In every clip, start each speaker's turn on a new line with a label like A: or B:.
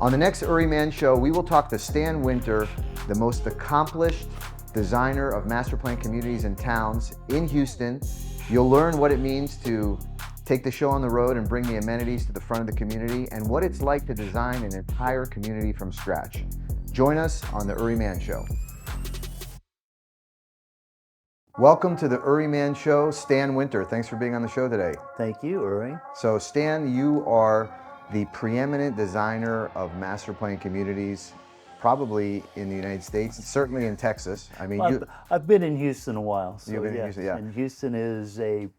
A: On the next Uri Man Show, we will talk to Stan Winter, the most accomplished designer of master plan communities and towns in Houston. You'll learn what it means to take the show on the road and bring the amenities to the front of the community, and what it's like to design an entire community from scratch. Join us on the Uri Man Show. Welcome to the Uri Man Show, Stan Winter. Thanks for being on the show today.
B: Thank you, Uri.
A: So Stan, you are the preeminent designer of master plan communities, probably in the United States, certainly in Texas. I mean,
B: Well, I've been in Houston a while, so
A: You've been in
B: yes.
A: Houston, yeah.
B: And Houston is a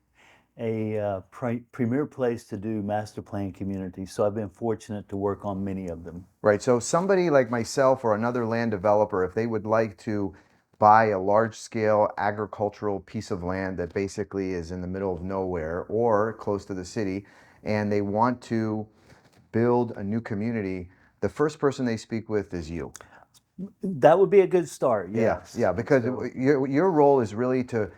B: premier place to do master plan communities. So I've been fortunate to work on many of them.
A: Right. So somebody like myself or another land developer, if they would like to buy a large-scale agricultural piece of land that basically is in the middle of nowhere or close to the city, and they want to build a new community, the first person they speak with is you.
B: That would be a good start, yes.
A: Yeah, because your role is really to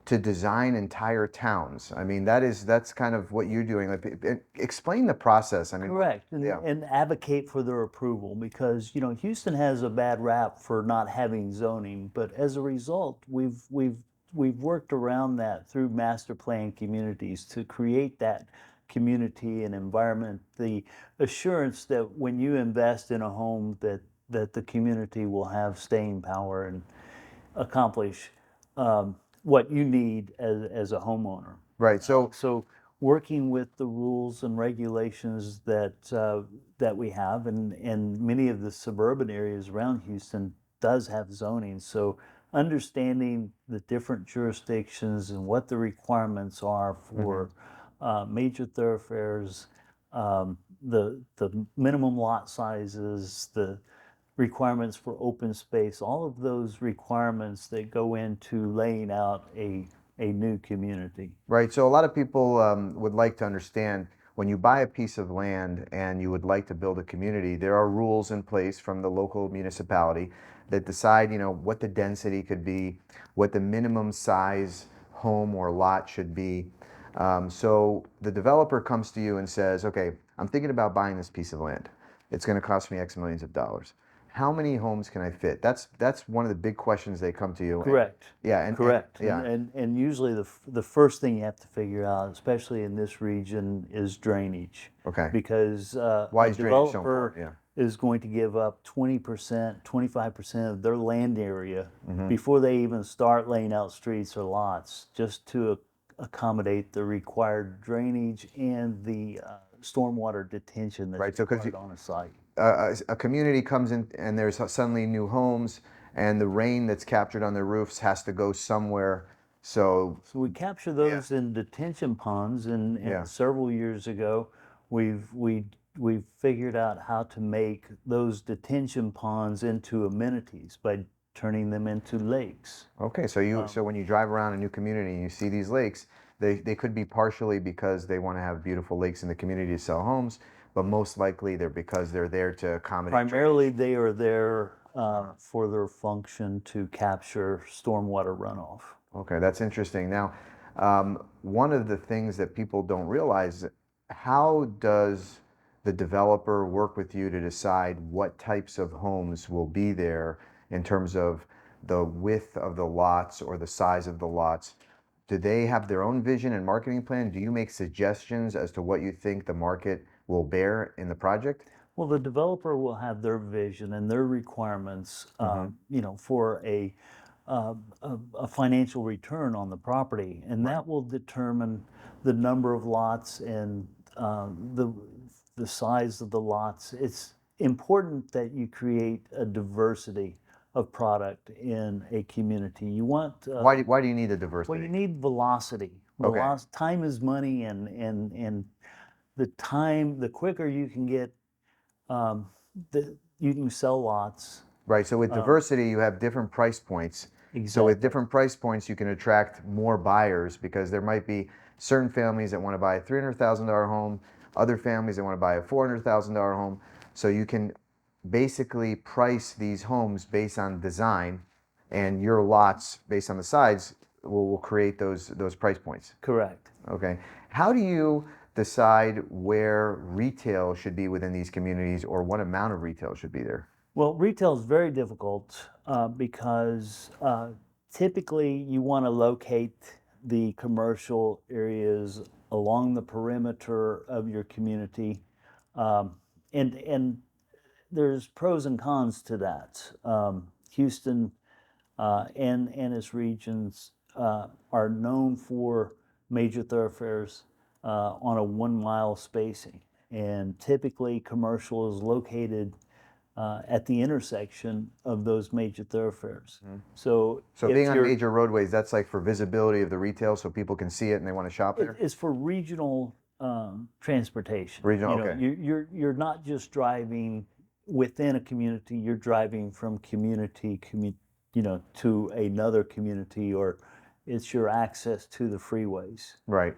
A: design entire towns. I mean, that's kind of what you're doing. Like, explain the process. I mean,
B: Correct, and,
A: yeah.
B: and advocate for their approval, because Houston has a bad rap for not having zoning, but as a result, we've worked around that through master plan communities to create that community and environment, the assurance that when you invest in a home that the community will have staying power and accomplish what you need as a homeowner.
A: Right.
B: So working with the rules and regulations that we have, and many of the suburban areas around Houston does have zoning. So understanding the different jurisdictions and what the requirements are for major thoroughfares, the minimum lot sizes, the requirements for open space, all of those requirements that go into laying out a new community.
A: Right. So a lot of people would like to understand, when you buy a piece of land and you would like to build a community, there are rules in place from the local municipality that decide, what the density could be, what the minimum size home or lot should be. So the developer comes to you and says, okay, I'm thinking about buying this piece of land. It's going to cost me X millions of dollars. How many homes can I fit? That's one of the big questions they come to you.
B: Correct.
A: Yeah.
B: Correct.
A: Yeah.
B: And usually the first thing you have to figure out, especially in this region, is drainage.
A: Okay.
B: Because
A: Why
B: a
A: is drainage so
B: developer
A: important?
B: is going to give up 20%, 25% of their land area before they even start laying out streets or lots, just to accommodate the required drainage and the stormwater detention that's required on a site.
A: A community comes in and there's suddenly new homes, and the rain that's captured on their roofs has to go somewhere. So
B: we capture those in detention ponds, and several years ago, we've figured out how to make those detention ponds into amenities by turning them into lakes.
A: Okay, so when you drive around a new community and you see these lakes, they could be partially because they want to have beautiful lakes in the community to sell homes, but most likely because they're there to accommodate.
B: Primarily, they are there for their function to capture stormwater runoff.
A: Okay, that's interesting. Now, one of the things that people don't realize, how does the developer work with you to decide what types of homes will be there in terms of the width of the lots or the size of the lots? Do they have their own vision and marketing plan? Do you make suggestions as to what you think the market will bear in the project?
B: Well, the developer will have their vision and their requirements, for a financial return on the property, and that will determine the number of lots and the size of the lots. It's important that you create a diversity of product in a community. You want
A: why do you need the diversity?
B: Well, you need velocity. Time is money, and the quicker you can get, you can sell lots.
A: Right. So with diversity, you have different price points.
B: Exactly.
A: So with different price points, you can attract more buyers, because there might be certain families that want to buy a $300,000 home, other families that want to buy a $400,000 home. So you can basically price these homes based on design, and your lots based on the size will create those price points.
B: Correct.
A: Okay. How do you decide where retail should be within these communities or what amount of retail should be there?
B: Well, retail is very difficult because typically you want to locate the commercial areas along the perimeter of your community, um, and there's pros and cons to that. Houston and its regions are known for major thoroughfares on a 1 mile spacing, and typically commercial is located at the intersection of those major thoroughfares. So
A: So being
B: if
A: on
B: you're,
A: major roadways, that's like for visibility of the retail so people can see it and they want to shop there?
B: it's for regional transportation.
A: Regional,
B: You know,
A: okay.
B: you're not just driving within a community. You're driving from you know, to another community, or it's your access to the freeways.
A: Right.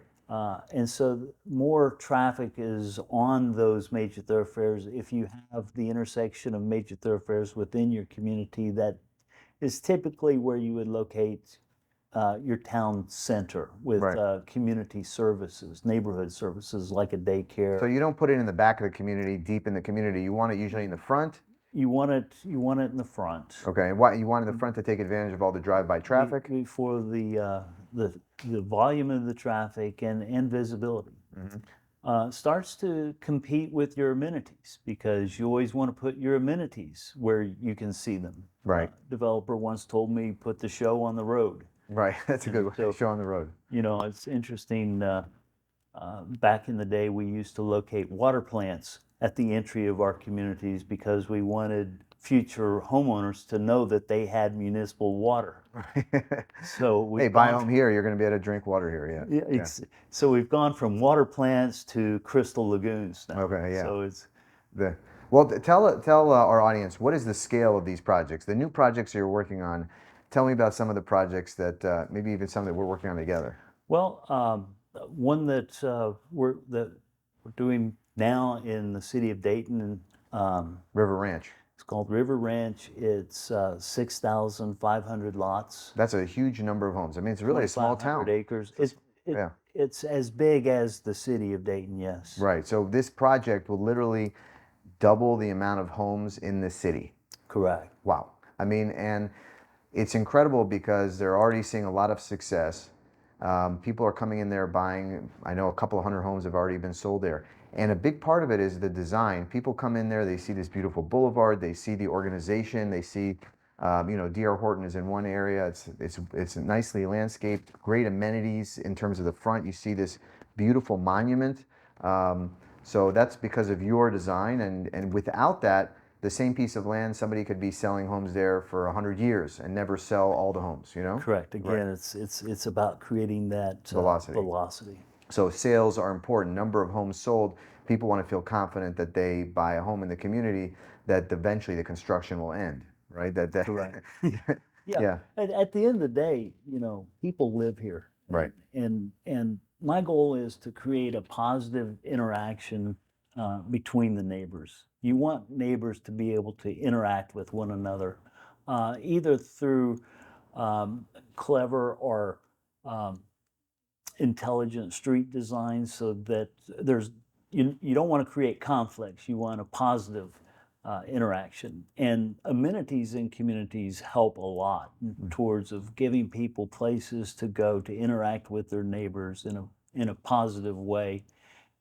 B: And so more traffic is on those major thoroughfares. If you have the intersection of major thoroughfares within your community, that is typically where you would locate your town center with
A: Right.
B: community services, neighborhood services like a
A: So
B: daycare.
A: you don't put it in the back of the community, deep in the community. You want it usually in the front?
B: You want it in the front.
A: Okay. And why you want it in the front to take advantage of all the drive-by traffic?
B: For the volume of the traffic and visibility. Starts to compete with your amenities because you always want to put your amenities where you can see them.
A: Right.
B: Developer once told me, put the show on the road.
A: Right. That's a good way.
B: So,
A: Show on the road.
B: you know, it's interesting. Back in the day, we used to locate water plants at the entry of our communities because we wanted future homeowners to know that they had municipal water. So
A: Hey,
B: we've
A: buy a
B: gone
A: home here, you're going to be able to drink water here.
B: yeah,
A: Yeah.
B: so we've gone from water plants to crystal lagoons now.
A: Okay, yeah.
B: So it's
A: The, well, tell our audience, what is the scale of these projects? The new projects you're working on, tell me about some of the projects that maybe even some that we're working on together.
B: well, one that we're doing now in the city of Dayton, and
A: River Ranch.
B: it's called River Ranch. It's 6,500 lots,
A: That's a huge number of homes. I mean, it's really a small
B: 2,500
A: town.
B: acres.
A: Yeah.
B: It's as big as the city of Dayton. Yes.
A: Right. So this project will literally double the amount of homes in the city.
B: Correct.
A: Wow. I mean, and it's incredible because they're already seeing a lot of success. People are coming in there buying. I know a couple of hundred homes have already been sold there. And a big part of it is the design. People come in there, they see this beautiful boulevard, they see the organization, they see, you know, D.R. Horton is in one area. It's nicely landscaped, great amenities in terms of the front. You see this beautiful monument. So that's because of your design, and without that, the same piece of land, somebody could be selling homes there for 100 years and never sell all the homes, you know?
B: Correct.
A: Right.
B: Again, it's about creating that
A: Velocity.
B: velocity.
A: So sales are important. Number of homes sold. People want to feel confident that they buy a home in the community, that eventually the construction will end, right? That
B: Correct.
A: yeah.
B: Yeah. At the end of the day, you know, people live here.
A: Right.
B: And my goal is to create a positive interaction between the neighbors. You want neighbors to be able to interact with one another, either through clever or intelligent street design, so that you don't want to create conflicts. You want a positive interaction, and amenities in communities help a lot towards of giving people places to go to interact with their neighbors in a positive way,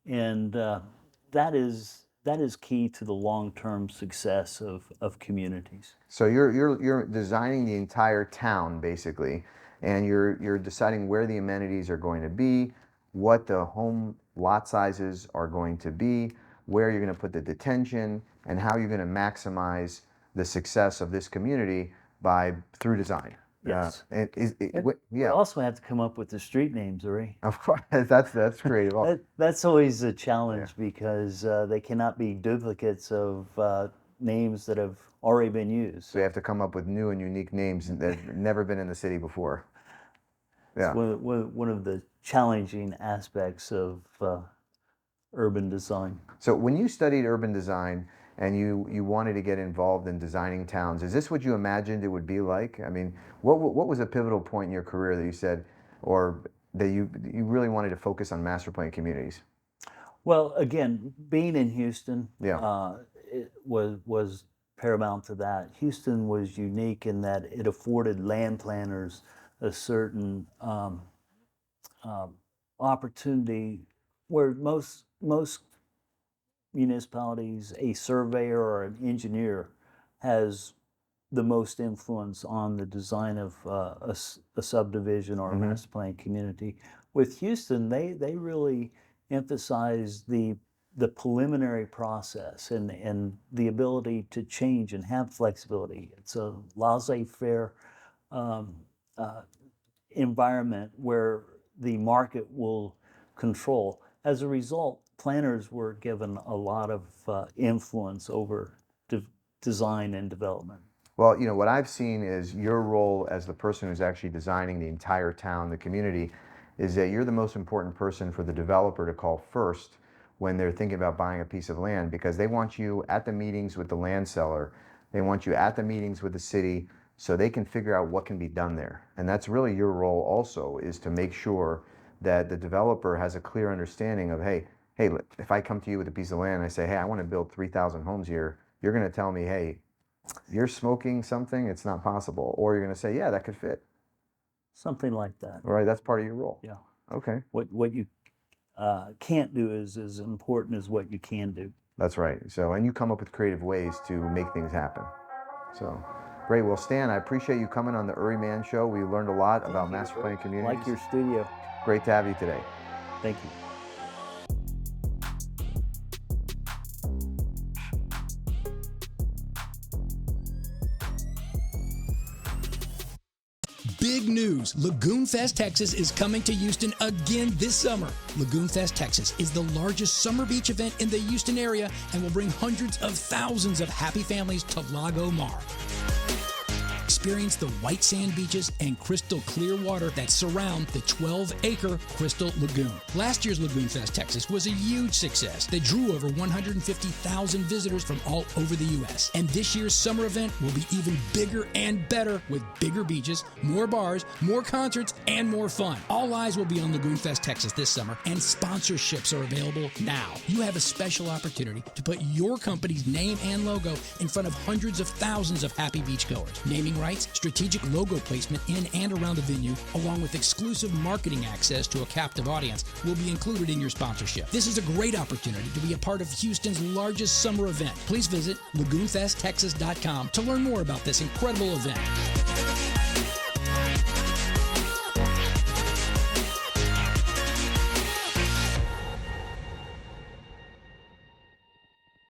B: and that is key to the long-term success of communities.
A: So you're designing the entire town basically, and you're deciding where the amenities are going to be, what the home lot sizes are going to be, where you're going to put the detention, and how you're going to maximize the success of this community through design.
B: Yes. We
A: Yeah,
B: also have to come up with the street names, Uri.
A: of course. That's creative.
B: That's always a challenge because they cannot be duplicates of names that have already been used.
A: So you have to come up with new and unique names that have never been in the city before.
B: It's
A: Yeah.
B: one of the challenging aspects of urban design.
A: So when you studied urban design and you wanted to get involved in designing towns, is this what you imagined it would be like? I mean, what was a pivotal point in your career that you said, or that you really wanted to focus on master plan communities?
B: Well, again, being in Houston,
A: Yeah.
B: it was paramount to that. Houston was unique in that it afforded land planners a certain um, opportunity where most municipalities, a surveyor or an engineer has the most influence on the design of a subdivision or a
A: Hmm.
B: master plan community. With Houston, they really emphasize the preliminary process and the ability to change and have flexibility. It's a laissez-faire um, uh, environment where the market will control. As a result, planners were given a lot of influence over design and development.
A: Well, what I've seen is your role as the person who's actually designing the entire town, the community, is that you're the most important person for the developer to call first when they're thinking about buying a piece of land, because they want you at the meetings with the land seller. They want you at the meetings with the city so they can figure out what can be done there. And that's really your role also, is to make sure that the developer has a clear understanding of, hey, if I come to you with a piece of land and I say, hey, I want to build 3,000 homes here, you're going to tell me, hey, you're smoking something, it's not possible. Or you're going to say, yeah, that could fit.
B: Something like that.
A: All right, that's part of your role.
B: Yeah.
A: Okay,
B: What you can't do is as important as what you can do.
A: that's right. So, and you come up with creative ways to make things happen. So, great. Well, Stan, I appreciate you coming on the Uri Man Show. We learned a lot about master plan communities.
B: Like your studio.
A: Great to have you today.
B: Thank you.
C: Big news! Lagoon Fest Texas is coming to Houston again this summer. Lagoon Fest Texas is the largest summer beach event in the Houston area and will bring hundreds of thousands of happy families to Lago Mar. Experience the white sand beaches and crystal clear water that surround the 12-acre Crystal Lagoon. Last year's Lagoon Fest Texas was a huge success that drew over 150,000 visitors from all over the U.S. And this year's summer event will be even bigger and better, with bigger beaches, more bars, more concerts, and more fun. All eyes will be on Lagoon Fest Texas this summer, and sponsorships are available now. You have a special opportunity to put your company's name and logo in front of hundreds of thousands of happy beachgoers. Naming rights, strategic logo placement in and around the venue, along with exclusive marketing access to a captive audience, will be included in your sponsorship. This is a great opportunity to be a part of Houston's largest summer event. Please visit lagoonfesttexas.com to learn more about this incredible event.